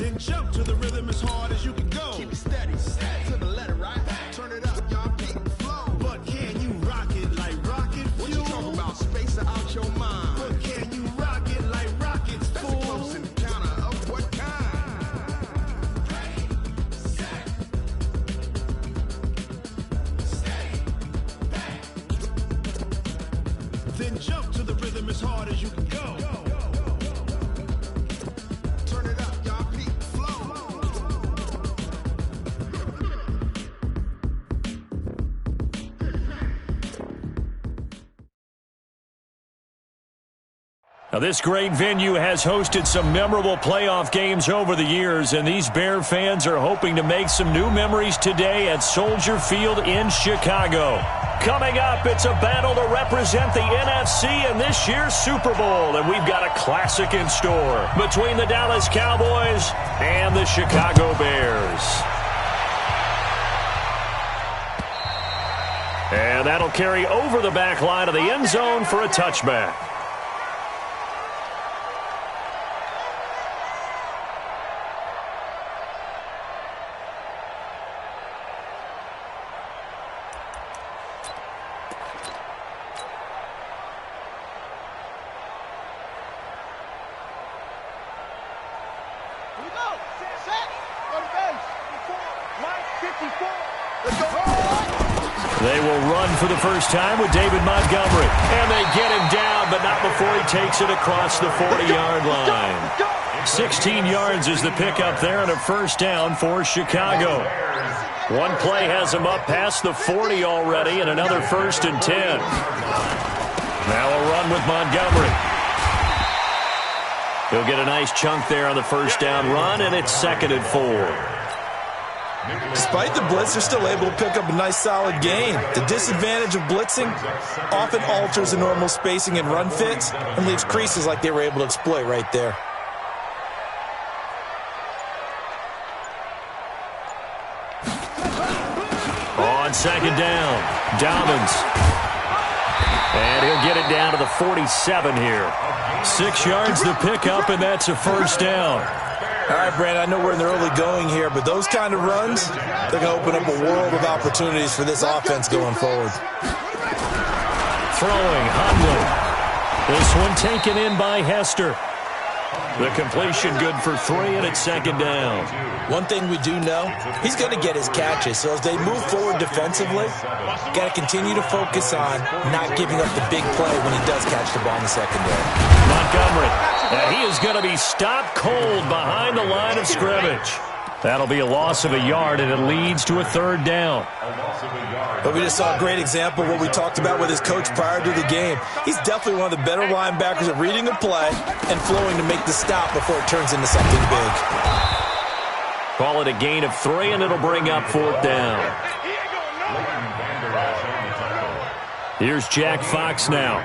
Then jump to the rhythm as hard as you can go. Keep it steady, to the letter, right? Turn it up, y'all, keep the flow. But can you rock it like rocket fuel? What you talking about? Space out your mind. But can you rock it like rockets, fool? That's a close encounter of what kind? 3, set, stay back. Then jump to the rhythm as hard as you can go. Now, this great venue has hosted some memorable playoff games over the years, and these Bear fans are hoping to make some new memories today at Soldier Field in Chicago. Coming up, it's a battle to represent the NFC in this year's Super Bowl, and we've got a classic in store between the Dallas Cowboys and the Chicago Bears. And that'll carry over the back line of the end zone for a touchback. They will run for the first time with David Montgomery. And they get him down, but not before he takes it across the 40-yard line. 16 yards is the pickup there and a first down for Chicago. One play has him up past the 40 already and another 1st and 10. Now a run with Montgomery. He'll get a nice chunk there on the first down run, and it's 2nd and 4. Despite the blitz, they're still able to pick up a nice solid gain. The disadvantage of blitzing often alters the normal spacing and run fits and leaves creases like they were able to exploit right there. On 2nd down, Dobbins. And he'll get it down to the 47 here. 6 yards to pick up, and that's a first down. All right, Brandon, I know we're in the early going here, but those kind of runs, they're going to open up a world of opportunities for this offense going forward. Throwing, Hundley. This one taken in by Hester. The completion good for 3, and it's 2nd down. One thing we do know, he's going to get his catches. So as they move forward defensively, got to continue to focus on not giving up the big play when he does catch the ball in the secondary. Montgomery, and he is going to be stopped cold behind the line of scrimmage. That'll be a loss of a yard, and it leads to a 3rd down. But we just saw a great example of what we talked about with his coach prior to the game. He's definitely one of the better linebackers at reading a play and flowing to make the stop before it turns into something big. Call it a gain of 3, and it'll bring up 4th down. Here's Jack Fox now.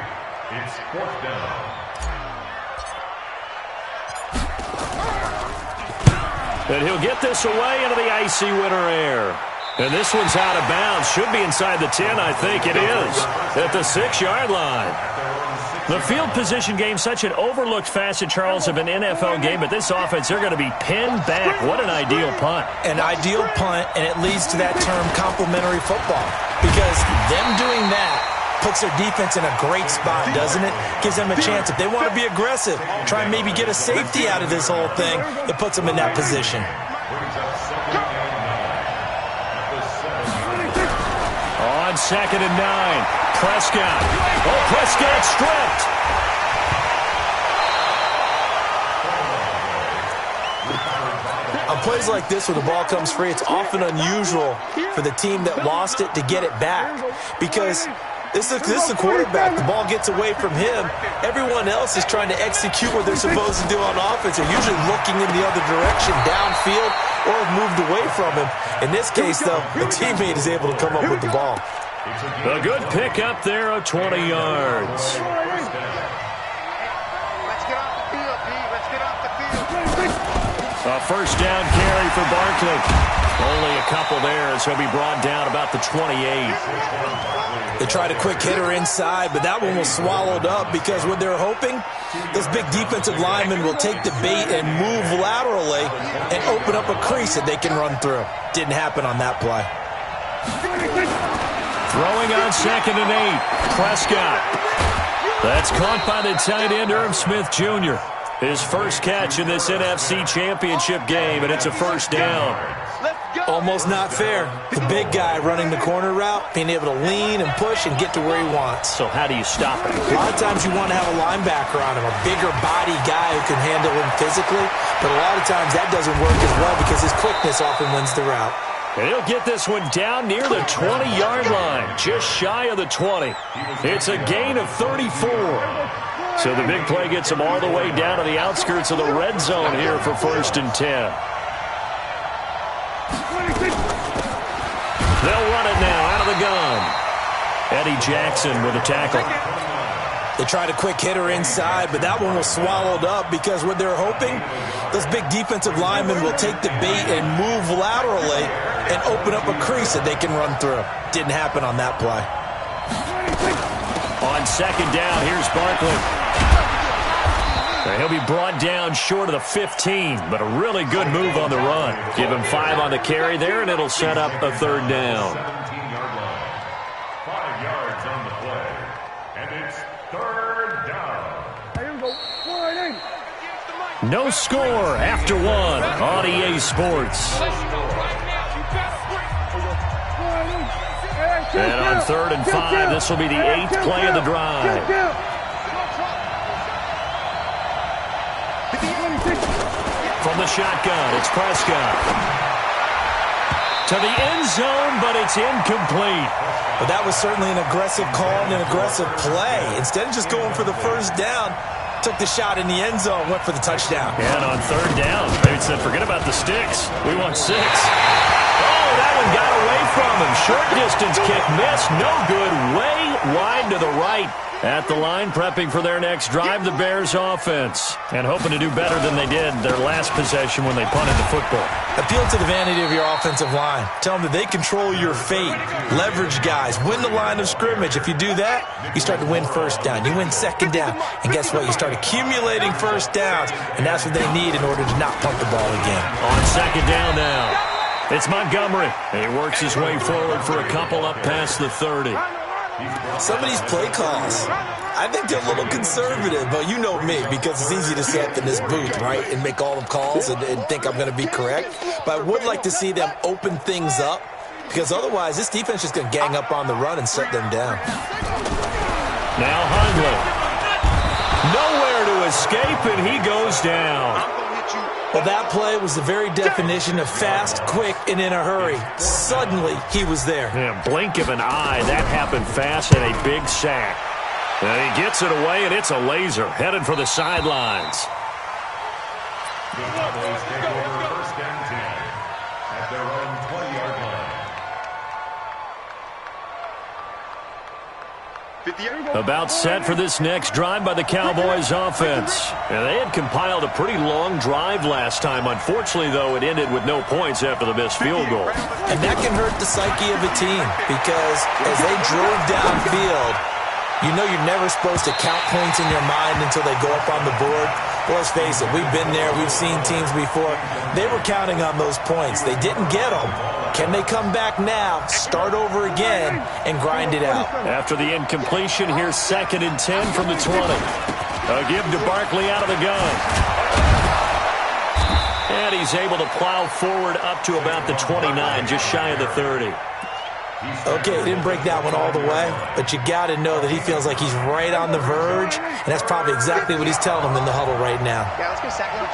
It's 4th down. And he'll get this away into the icy winter air. And this one's out of bounds. Should be inside the 10, I think it is. At the 6-yard line. The field position game, such an overlooked facet, Charles, of an NFL game. But this offense, they're going to be pinned back. What an ideal punt. An ideal punt, and it leads to that term complementary football. Because them doing that puts their defense in a great spot, doesn't it? Gives them a chance. If they want to be aggressive, try and maybe get a safety out of this whole thing, it puts them in that position. On 2nd and 9, Prescott. Oh, Prescott stripped. On plays like this where the ball comes free, it's often unusual for the team that lost it to get it back. Because this is the quarterback. The ball gets away from him. Everyone else is trying to execute what they're supposed to do on offense. They're usually looking in the other direction, downfield, or have moved away from him. In this case, though, the teammate is able to come up with the ball. A good pick up there of 20 yards. A first down carry for Barkley. Only a couple there as he'll be brought down about the 28. They tried a quick hitter inside, but that one was swallowed up because what they're hoping, this big defensive lineman will take the bait and move laterally and open up a crease that they can run through. Didn't happen on that play. Throwing on 2nd and 8. Prescott. That's caught by the tight end, Irv Smith Jr. His first catch in this NFC Championship game, and it's a first down. Almost not fair. The big guy running the corner route, being able to lean and push and get to where he wants. So how do you stop it? A lot of times you want to have a linebacker on him, a bigger body guy who can handle him physically, but a lot of times that doesn't work as well because his quickness often wins the route. And he'll get this one down near the 20-yard line, just shy of the 20. It's a gain of 34. So the big play gets him all the way down to the outskirts of the red zone here for 1st and 10. They'll run it now out of the gun. Eddie Jackson with a tackle. They tried a quick hitter inside, but that one was swallowed up because what they're hoping, those big defensive linemen will take the bait and move laterally and open up a crease that they can run through. Didn't happen on that play. On 2nd down, here's Barkley. He'll be brought down short of the 15, but a really good move on the run. Give him 5 on the carry there, and it'll set up a 3rd down. 17-yard line. 5 yards on the play. And it's 3rd down. No score after 1 on EA Sports. And on 3rd and 5, this will be the 8th play of the drive. From the shotgun, it's Prescott. To the end zone, but it's incomplete. But that was certainly an aggressive call and an aggressive play. Instead of just going for the first down, took the shot in the end zone, went for the touchdown. And on 3rd down, they said, forget about the sticks. We want 6. Oh, that one got away from him. Short distance kick missed. No good. Way wide to the right. At the line, prepping for their next drive, the Bears offense. And hoping to do better than they did their last possession when they punted the football. Appeal to the vanity of your offensive line. Tell them that they control your fate. Leverage guys. Win the line of scrimmage. If you do that, you start to win 1st down. You win 2nd down. And guess what? You start accumulating 1st downs. And that's what they need in order to not punt the ball again. On 2nd down now, it's Montgomery. And he works his way forward for a couple up past the 30. Some of these play calls, I think they're a little conservative, but you know me, because it's easy to sit up in this booth, right, and make all the calls and think I'm going to be correct. But I would like to see them open things up, because otherwise this defense is going to gang up on the run and shut them down. Now Hundley. Nowhere to escape, and he goes down. Well, that play was the very definition of fast, quick, and in a hurry. Suddenly, he was there. Yeah, blink of an eye. That happened fast and a big sack. And he gets it away, and it's a laser headed for the sidelines. The Cowboys take over 1st and 10 at their own 20-yard line. About set for this next drive by the Cowboys offense. And they had compiled a pretty long drive last time. Unfortunately, though, it ended with no points after the missed field goal. And that can hurt the psyche of a team because as they drove downfield, you know you're never supposed to count points in your mind until they go up on the board. Well, let's face it, we've been there. We've seen teams before. They were counting on those points. They didn't get them. Can they come back now, start over again, and grind it out? After the incompletion, here's 2nd and 10 from the 20. A give to Barkley out of the gun. And he's able to plow forward up to about the 29, just shy of the 30. Okay, didn't break that one all the way, but you got to know that he feels like he's right on the verge, and that's probably exactly what he's telling them in the huddle right now. Yeah, let's go sack lunch.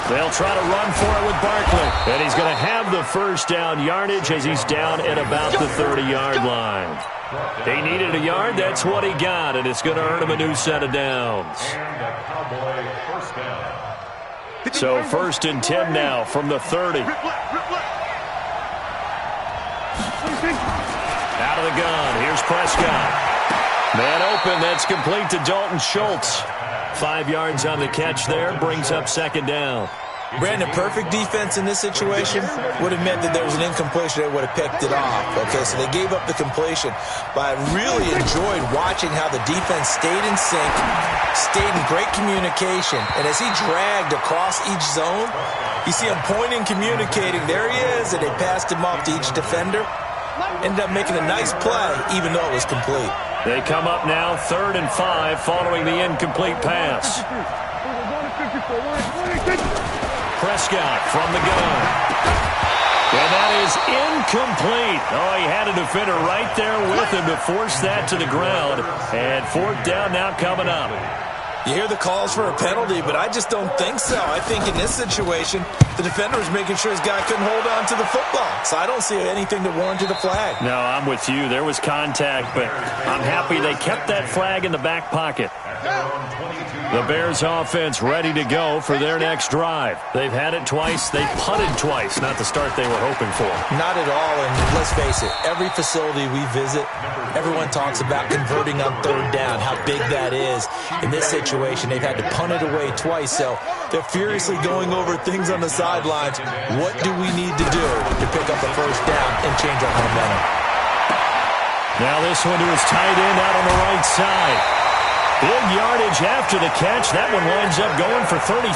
They'll try to run for it with Barkley, and he's going to have the first down yardage as he's down at about the 30-yard line. He needed a yard, that's what he got, and it's going to earn him a new set of downs. And a Cowboy 1st down. So 1st and 10 now from the 30. Out of the gun, here's Prescott. Man open, that's complete to Dalton Schultz. 5 yards on the catch there, brings up 2nd down. Brandon, perfect defense in this situation would have meant that there was an incompletion. They would have picked it off. Okay, so they gave up the completion. But I really enjoyed watching how the defense stayed in sync, stayed in great communication. And as he dragged across each zone, you see him pointing, communicating. There he is, and they passed him off to each defender. Ended up making a nice play, even though it was complete. They come up now 3rd and 5 following the incomplete pass. Prescott from the gun. And that is incomplete. Oh, he had a defender right there with him to force that to the ground. And 4th down now coming up. You hear the calls for a penalty, but I just don't think so. I think in this situation, the defender was making sure his guy couldn't hold on to the football. So I don't see anything that warranted a flag. No, I'm with you. There was contact, but I'm happy they kept that flag in the back pocket. The Bears offense ready to go for their next drive. They've had it twice. They punted twice. Not the start they were hoping for. Not at all, and let's face it, every facility we visit, everyone talks about converting on 3rd down, how big that is. In this situation, they've had to punt it away twice, so they're furiously going over things on the sidelines. What do we need to do to pick up the 1st down and change our momentum? Now this one to his tight end out on the right side. Big yardage after the catch. That one winds up going for 36.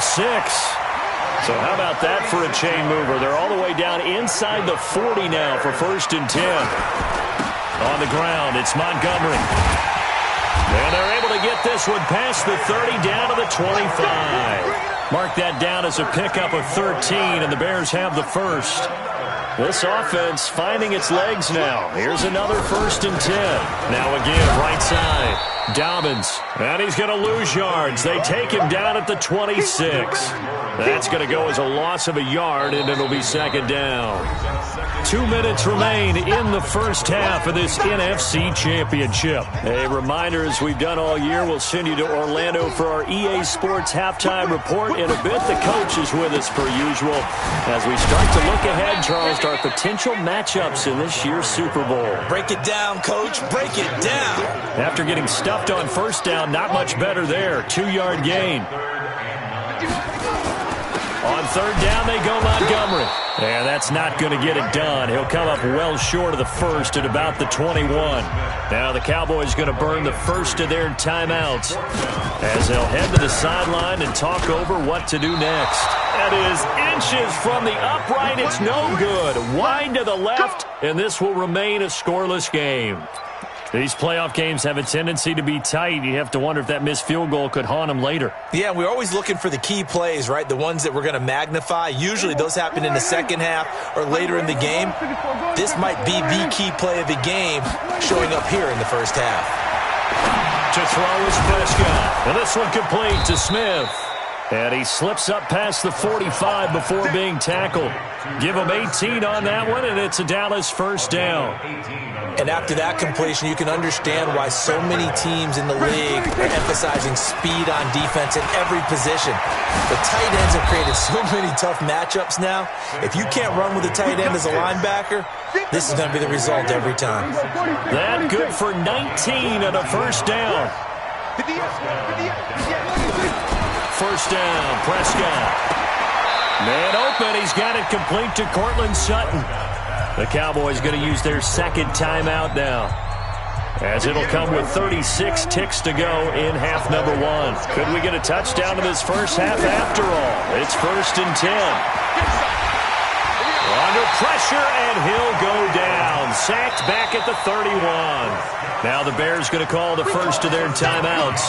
So how about that for a chain mover? They're all the way down inside the 40 now for 1st and 10. On the ground, it's Montgomery. And they're able to get this one past the 30 down to the 25. Mark that down as a pickup of 13, and the Bears have the 1st. This offense finding its legs now. Here's another 1st and 10. Now again, right side. Dobbins, and he's going to lose yards. They take him down at the 26. That's going to go as a loss of a yard, and it'll be 2nd down. 2 minutes remain in the 1st half of this NFC Championship. A reminder, as we've done all year, we'll send you to Orlando for our EA Sports halftime report. In a bit, the coach is with us per usual as we start to look ahead, Charles, to our potential matchups in this year's Super Bowl. Break it down, Coach. Break it down. After getting stuffed on 1st down, not much better there. 2-yard gain. On 3rd down, they go Montgomery. Yeah, that's not going to get it done. He'll come up well short of the 1st at about the 21. Now the Cowboys going to burn the 1st of their timeouts as they'll head to the sideline and talk over what to do next. That is inches from the upright. It's no good. Wide to the left, and this will remain a scoreless game. These playoff games have a tendency to be tight. You have to wonder if that missed field goal could haunt them later. Yeah, we're always looking for the key plays, right? The ones that we're going to magnify. Usually those happen in the 2nd half or later in the game. This might be the key play of the game showing up here in the 1st half. To throw is Prescott. And this one complete to Smith. And he slips up past the 45 before being tackled. Give him 18 on that one, and it's a Dallas 1st down. And after that completion, you can understand why so many teams in the league are emphasizing speed on defense at every position. The tight ends have created so many tough matchups now. If you can't run with a tight end as a linebacker, this is going to be the result every time. That good for 19 and a 1st down. 1st down, Prescott. Man open, he's got it complete to Cortland Sutton. The Cowboys going to use their 2nd timeout now, as it'll come with 36 ticks to go in half number 1. Could we get a touchdown in this 1st half after all? It's 1st and 10. Under pressure, and he'll go down. Sacked back at the 31. Now the Bears going to call the 1st of their timeouts,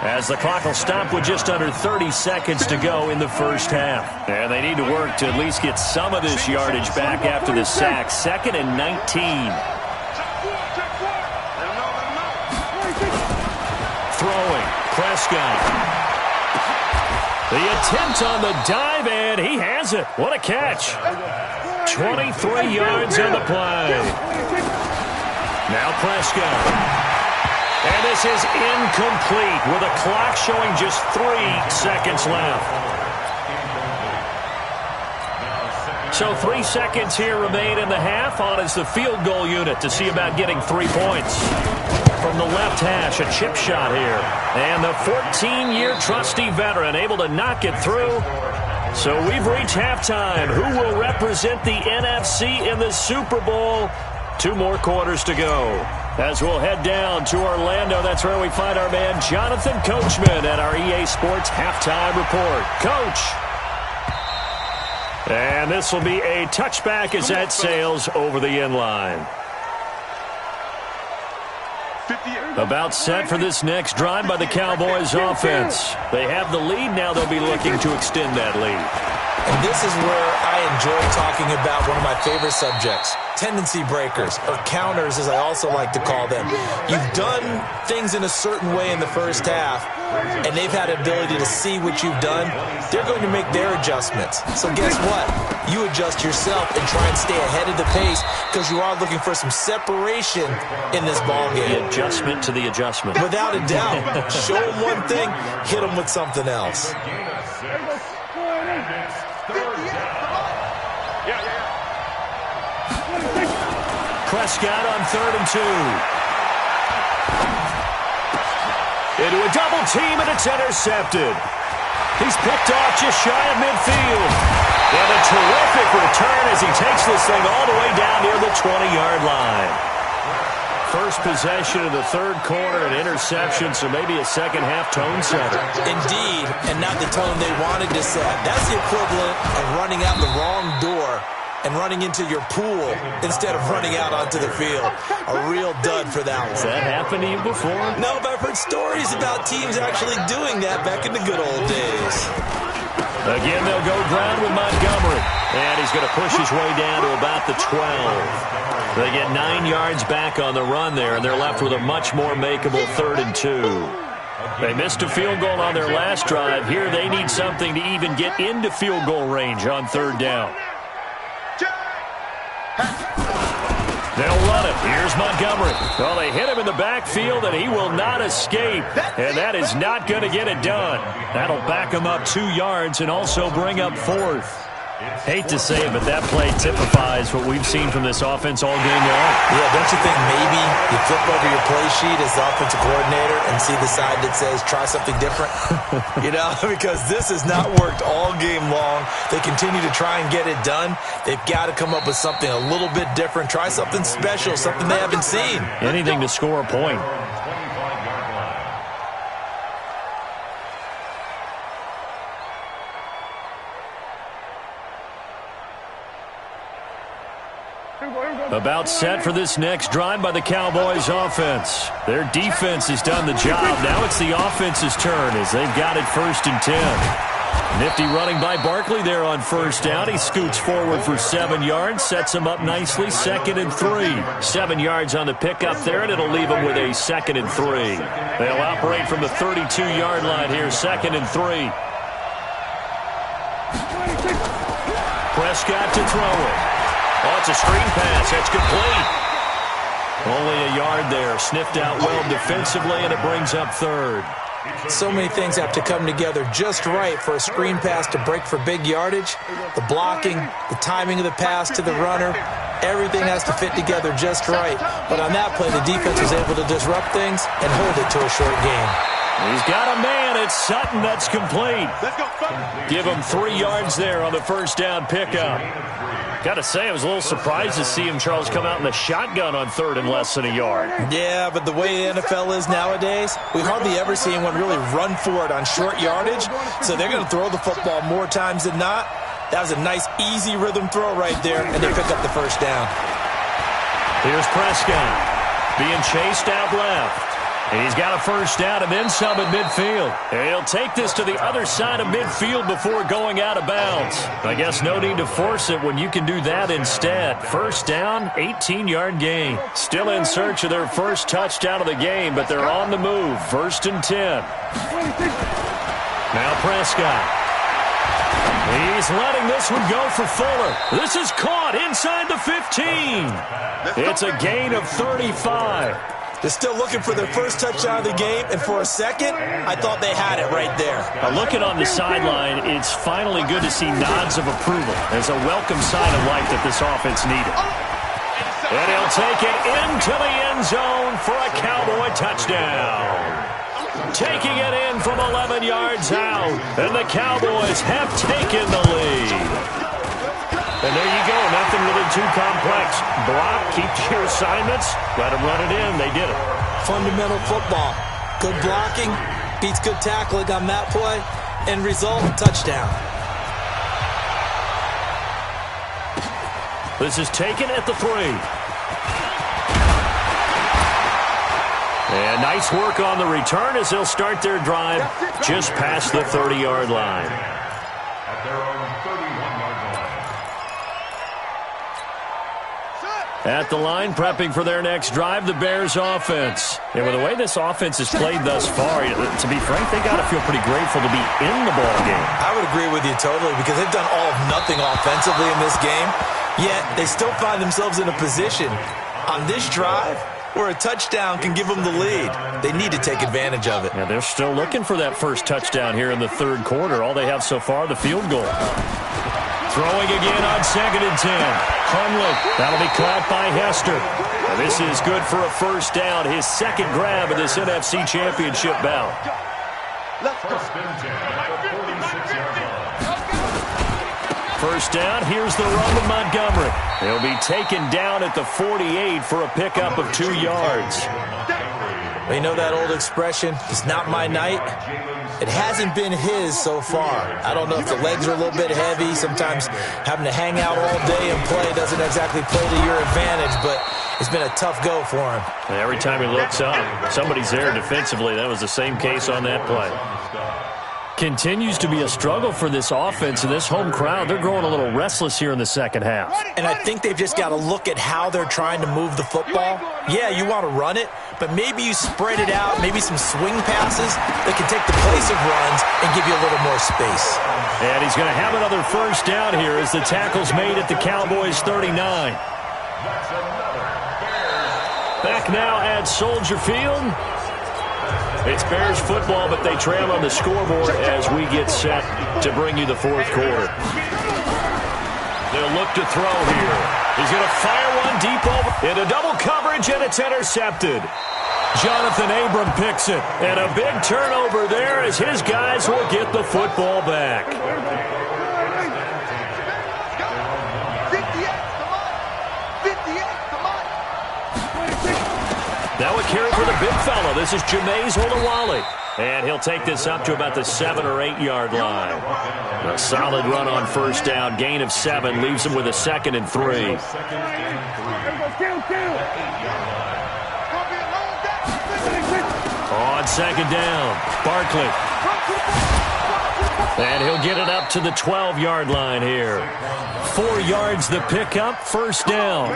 as the clock will stop with just under 30 seconds to go in the 1st half. And they need to work to at least get some of this yardage back after the sack. 2nd and 19. Throwing, Prescott. The attempt on the dive, and he has it. What a catch. 23 yards on the play. Now Prescott. And this is incomplete with a clock showing just 3 seconds left. So 3 seconds here remain in the half. On is the field goal unit to see about getting 3 points. From the left hash, a chip shot here. And the 14-year trusty veteran able to knock it through. So we've reached halftime. Who will represent the NFC in the Super Bowl? 2 more quarters to go. As we'll head down to Orlando, that's where we find our man Jonathan Coachman at our EA Sports Halftime Report. Coach. And this will be a touchback as that sails over the end line. About set for this next drive by the Cowboys offense. They have the lead. Now they'll be looking to extend that lead. And this is where I enjoy talking about one of my favorite subjects, tendency breakers, or counters as I also like to call them. You've done things in a certain way in the first half, and they've had the ability to see what you've done. They're going to make their adjustments. So guess what? You adjust yourself and try and stay ahead of the pace because you are looking for some separation in this ballgame. The adjustment to the adjustment. Without a doubt. Show them one thing, hit them with something else. Prescott on 3rd and 2. Into a double team, and it's intercepted. He's picked off just shy of midfield. And a terrific return as he takes this thing all the way down near the 20-yard line. First possession of the 3rd quarter, an interception, so maybe a second-half tone setter. Indeed, and not the tone they wanted to set. That's the equivalent of running out the wrong door and running into your pool instead of running out onto the field. A real dud for that one. Has that happened to you before? No, but I've heard stories about teams actually doing that back in the good old days. Again, they'll go ground with Montgomery. And he's going to push his way down to about the 12. They get 9 yards back on the run there, and they're left with a much more makeable 3rd and 2. They missed a field goal on their last drive. Here they need something to even get into field goal range on 3rd down. They'll run it. Here's Montgomery. Well, they hit him in the backfield, and he will not escape. And that is not going to get it done. That'll back him up 2 yards and also bring up 4th. Hate to say it, but that play typifies what we've seen from this offense all game long. Yeah, don't you think maybe you flip over your play sheet as the offensive coordinator and see the side that says try something different? You know, because this has not worked all game long. They continue to try and get it done. They've got to come up with something a little bit different. Try something special, something they haven't seen. Anything to score a point. About set for this next drive by the Cowboys offense. Their defense has done the job. Now it's the offense's turn as they've got it 1st and 10. Nifty running by Barkley there on 1st down. He scoots forward for 7 yards, sets him up nicely, 2nd and 3. 7 yards on the pickup there, and it'll leave him with a 2nd and 3. They'll operate from the 32-yard line here, 2nd and 3. Prescott to throw it. Oh, it's a screen pass. That's complete. Only a yard there. Sniffed out well defensively, and it brings up 3rd. So many things have to come together just right for a screen pass to break for big yardage. The blocking, the timing of the pass to the runner, everything has to fit together just right. But on that play, the defense was able to disrupt things and hold it to a short game. He's got a man. It's Sutton. That's complete. Give him 3 yards there on the 1st down pickup. Got to say, I was a little surprised to see him, Charles, come out in the shotgun on 3rd and less than a yard. Yeah, but the way the NFL is nowadays, we hardly ever see anyone really run for it on short yardage. So they're going to throw the football more times than not. That was a nice, easy rhythm throw right there, and they pick up the 1st down. Here's Prescott being chased out left. And he's got a 1st down and then some at midfield. And he'll take this to the other side of midfield before going out of bounds. I guess no need to force it when you can do that instead. 1st down, 18-yard gain. Still in search of their 1st touchdown of the game, but they're on the move. 1st and 10. Now Prescott. He's letting this one go for Fuller. This is caught inside the 15. It's a gain of 35. They're still looking for their 1st touchdown of the game, and for a second, I thought they had it right there. Looking on the sideline, it's finally good to see nods of approval. It's a welcome sign of life that this offense needed. And he'll take it into the end zone for a Cowboy touchdown. taking it in from 11 yards out, and the Cowboys have taken the lead. And there you go, nothing really too complex. Block, keep to your assignments, let them run it in. They did it. Fundamental football. Good blocking, beats good tackling on that play, and result, touchdown. This is taken at the 3. And nice work on the return as they'll start their drive just past the 30-yard line. At their own 31-yard line. At the line, prepping for their next drive, the Bears offense. And with the way this offense has played thus far, to be frank, they got to feel pretty grateful to be in the ball game. I would agree with you totally because they've done all of nothing offensively in this game, yet they still find themselves in a position on this drive where a touchdown can give them the lead. They need to take advantage of it. Yeah, they're still looking for that first touchdown here in the third quarter. All they have so far, the field goal. Throwing again on 2nd and 10. Hundley, that'll be caught by Hester. And this is good for a first down, his second grab of this NFC Championship bout. First and 10 at the 46-yard line. First down, here's the run with Montgomery. He'll be taken down at the 48 for a pickup of 2 yards. You know that old expression, it's not my night? It hasn't been his so far. I don't know if the legs are a little bit heavy. Sometimes having to hang out all day and play doesn't exactly play to your advantage, but it's been a tough go for him. Every time he looks up, somebody's there defensively. That was the same case on that play. Continues to be a struggle for this offense and this home crowd. They're growing a little restless here in the second half. And I think they've just got to look at how they're trying to move the football. Yeah, you want to run it, but maybe you spread it out, maybe some swing passes that can take the place of runs and give you a little more space. And he's going to have another first down here as the tackle's made at the Cowboys 39. Back now at Soldier Field. It's Bears football, but they trail on the scoreboard as we get set to bring you the fourth quarter. They'll look to throw here. He's going to fire one deep over into double coverage, and it's intercepted. Jonathan Abram picks it, and a big turnover there as his guys will get the football back. Now a carry for the big fella. This is Jameis Olawale. And he'll take this up to about the 7 or 8 yard line. A solid run on first down. Gain of 7 leaves him with a 2nd and 3. On 2nd down, Barkley. And he'll get it up to the 12-yard line here. 4 yards the pickup, first down.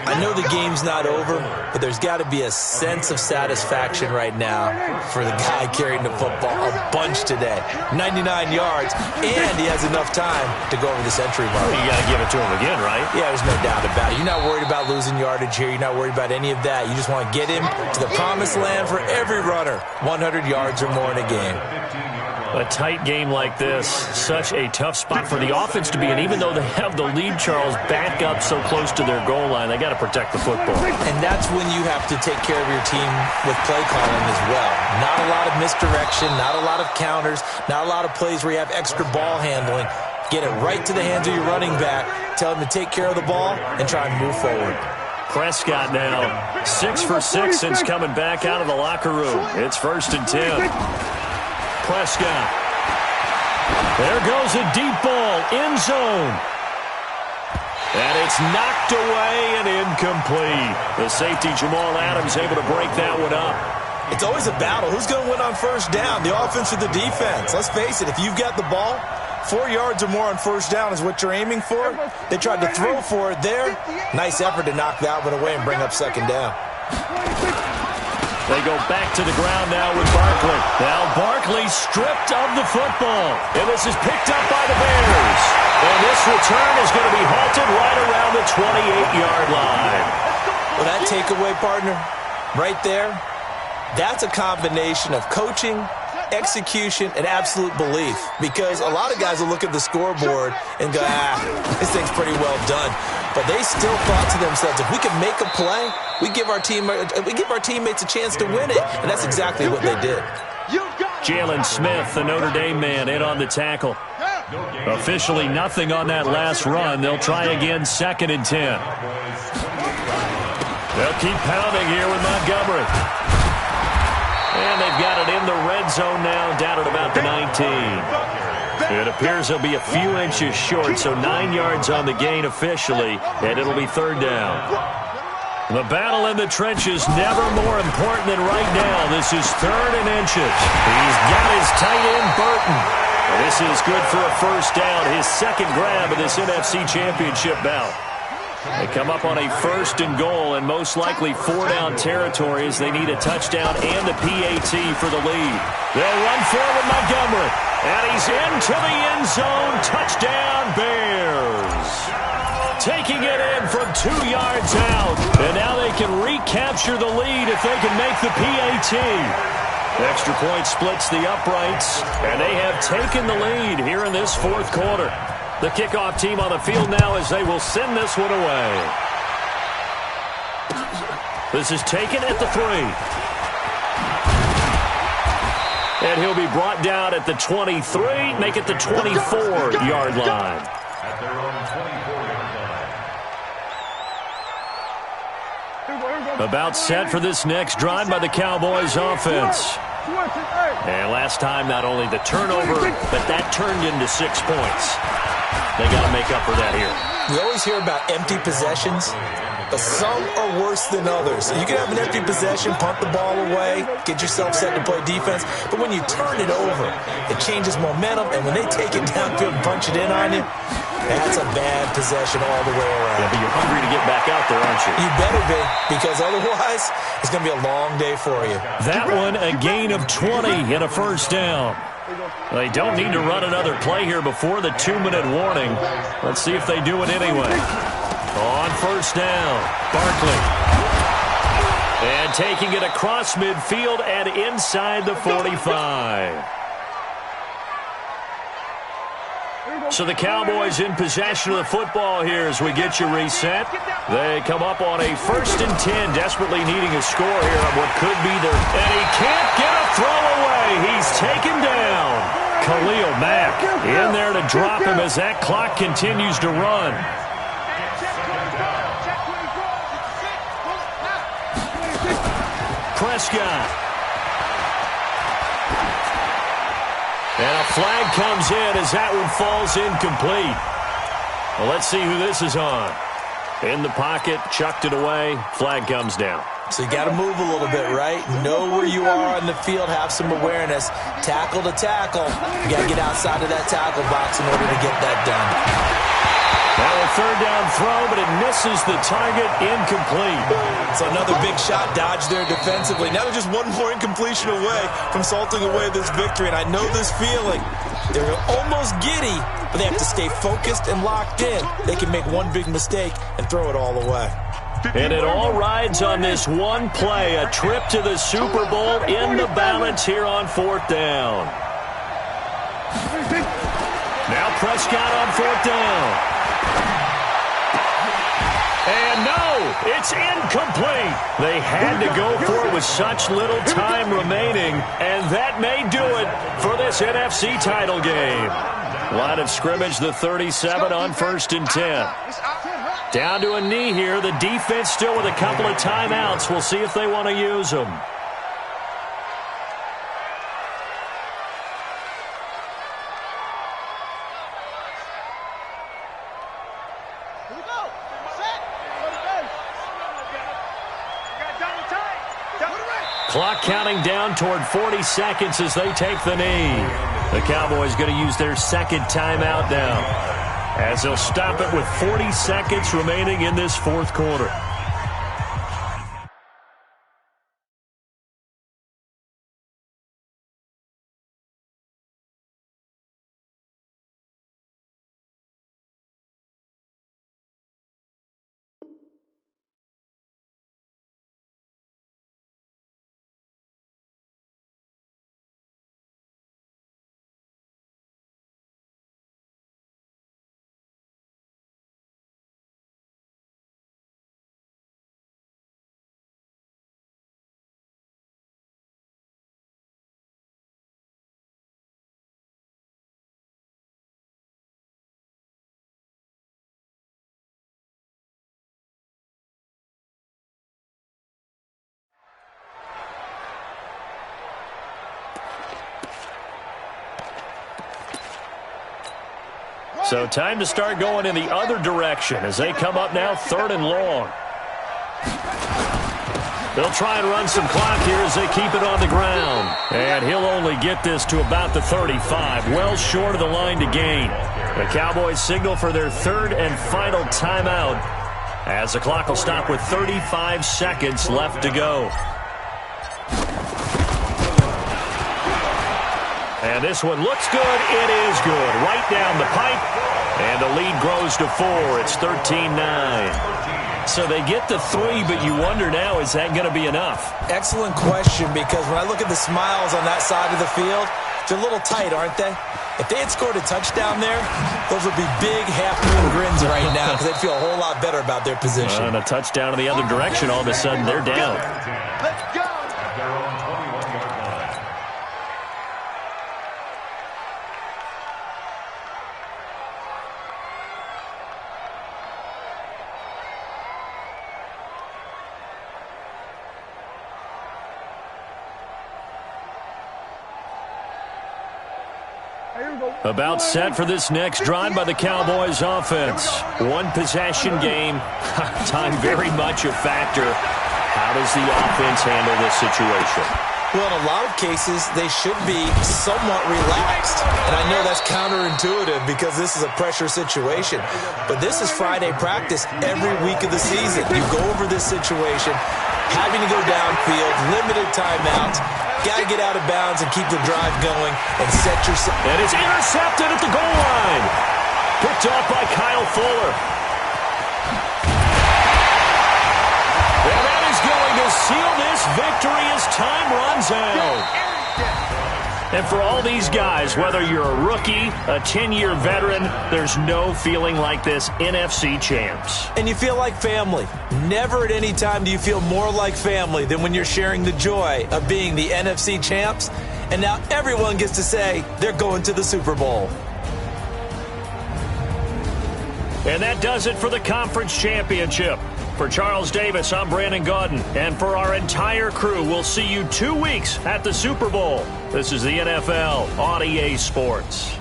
I know the game's not over, but there's got to be a sense of satisfaction right now for the guy carrying the football a bunch today. 99 yards, and he has enough time to go over this entry mark. Well, you got to give it to him again, right? Yeah, there's no doubt about it. You're not worried about losing yardage here. You're not worried about any of that. You just want to get him to the promised land for every runner. 100 yards or more in a game. A tight game like this, such a tough spot for the offense to be in. Even though they have the lead, Charles, back up so close to their goal line, they got to protect the football. And that's when you have to take care of your team with play calling as well. Not a lot of misdirection, not a lot of counters, not a lot of plays where you have extra ball handling. Get it right to the hands of your running back, tell him to take care of the ball, and try and move forward. Prescott now 6 for 6 since coming back out of the locker room. It's 1st and 10. Prescott. There goes a deep ball, end zone. And it's knocked away and incomplete. The safety, Jamal Adams, able to break that one up. It's always a battle. Who's going to win on first down, the offense or the defense? Let's face it, if you've got the ball, 4 yards or more on first down is what you're aiming for. They tried to throw for it there. Nice effort to knock that one away and bring up 2nd down. They go back to the ground now with Barkley. Now Barkley stripped of the football. And this is picked up by the Bears. And this return is going to be halted right around the 28-yard line. Well, that takeaway, partner, right there, that's a combination of coaching, execution, and absolute belief. Because a lot of guys will look at the scoreboard and go, this thing's pretty well done. But they still thought to themselves, if we can make a play, we give our teammates a chance to win it. And that's exactly what they did. Jalen Smith, the Notre Dame man, in on the tackle. Officially nothing on that last run. They'll try again, 2nd and 10. They'll keep pounding here with Montgomery. And they've got it in the red zone now, down at about the 19. It appears they'll be a few inches short, so 9 yards on the gain officially, and it'll be 3rd down. The battle in the trenches never more important than right now. This is 3rd and inches. He's got his tight end, Burton. And this is good for a 1st down, his 2nd grab of this NFC Championship bout. They come up on a 1st and goal, and most likely 4-down territory as they need a touchdown and a PAT for the lead. They'll run forward Montgomery, and he's into the end zone. Touchdown, Bears. Taking it in from 2 yards out, and now they can recapture the lead if they can make the PAT. Extra point splits the uprights, and they have taken the lead here in this 4th quarter. The kickoff team on the field now as they will send this one away. This is taken at the 3. And he'll be brought down at the 23, make it the 24-yard line. At their own 24-yard line. About set for this next drive by the Cowboys offense. And last time, not only the turnover, but that turned into 6 points. They got to make up for that here. We always hear about empty possessions, but some are worse than others. You can have an empty possession, punt the ball away, get yourself set to play defense, but when you turn it over, it changes momentum, and when they take it downfield and punch it in on you, that's a bad possession all the way around. Yeah, but you're hungry to get back out there, aren't you? You better be, because otherwise, it's going to be a long day for you. That one, a gain of 20 and a 1st down. They don't need to run another play here before the 2-minute warning. Let's see if they do it anyway. On 1st down, Barkley. And taking it across midfield and inside the 45. So the Cowboys in possession of the football here as we get you reset. They come up on a 1st and 10, desperately needing a score here on what could be their... And he can't get a throw away. He's taken down. Khalil Mack in there to drop him as that clock continues to run. Prescott. And a flag comes in as that one falls incomplete. Well, let's see who this is on. In the pocket, chucked it away, flag comes down. So you got to move a little bit, right? Know where you are on the field, have some awareness. Tackle to tackle. You got to get outside of that tackle box in order to get that done. Now a 3rd down throw, but it misses the target, incomplete. So another big shot dodged there defensively. Now they're just one more incompletion away from salting away this victory, and I know this feeling. They're almost giddy, but they have to stay focused and locked in. They can make one big mistake and throw it all away. And it all rides on this one play, a trip to the Super Bowl in the balance here on 4th down. Now Prescott on 4th down. And no, it's incomplete. They had to go for it with such little time remaining, and that may do it for this NFC title game. Line of scrimmage, the 37 on 1st and 10. Down to a knee here. The defense still with a couple of timeouts. We'll see if they want to use them. Clock counting down toward 40 seconds as they take the knee. The Cowboys going to use their 2nd timeout now, as they'll stop it with 40 seconds remaining in this 4th quarter. So time to start going in the other direction as they come up now 3rd and long. They'll try and run some clock here as they keep it on the ground. And he'll only get this to about the 35, well short of the line to gain. The Cowboys signal for their 3rd and final timeout as the clock will stop with 35 seconds left to go. And this one looks good. It is good. Right down the pipe. And the lead grows to 4. It's 13-9. So they get the 3, but you wonder now, is that going to be enough? Excellent question, because when I look at the smiles on that side of the field, they're a little tight, aren't they? If they had scored a touchdown there, those would be big half-moon grins right now because they'd feel a whole lot better about their position. And a touchdown in the other direction, all of a sudden they're down. Let's go! At their own 21-yard line. About set for this next drive by the Cowboys offense. One possession game. Time very much a factor. How does the offense handle this situation? Well, in a lot of cases, they should be somewhat relaxed. And I know that's counterintuitive because this is a pressure situation. But this is Friday practice every week of the season. You go over this situation, having to go downfield, limited timeouts. Got to get out of bounds and keep the drive going and set yourself. And it's intercepted at the goal line. Picked off by Kyle Fuller. And that is going to seal this victory as time runs out. And for all these guys, whether you're a rookie, a 10-year veteran, there's no feeling like this NFC champs. And you feel like family. Never at any time do you feel more like family than when you're sharing the joy of being the NFC champs. And now everyone gets to say they're going to the Super Bowl. And that does it for the conference championship. For Charles Davis, I'm Brandon Gaudin. And for our entire crew, we'll see you 2 weeks at the Super Bowl. This is the NFL on EA Sports.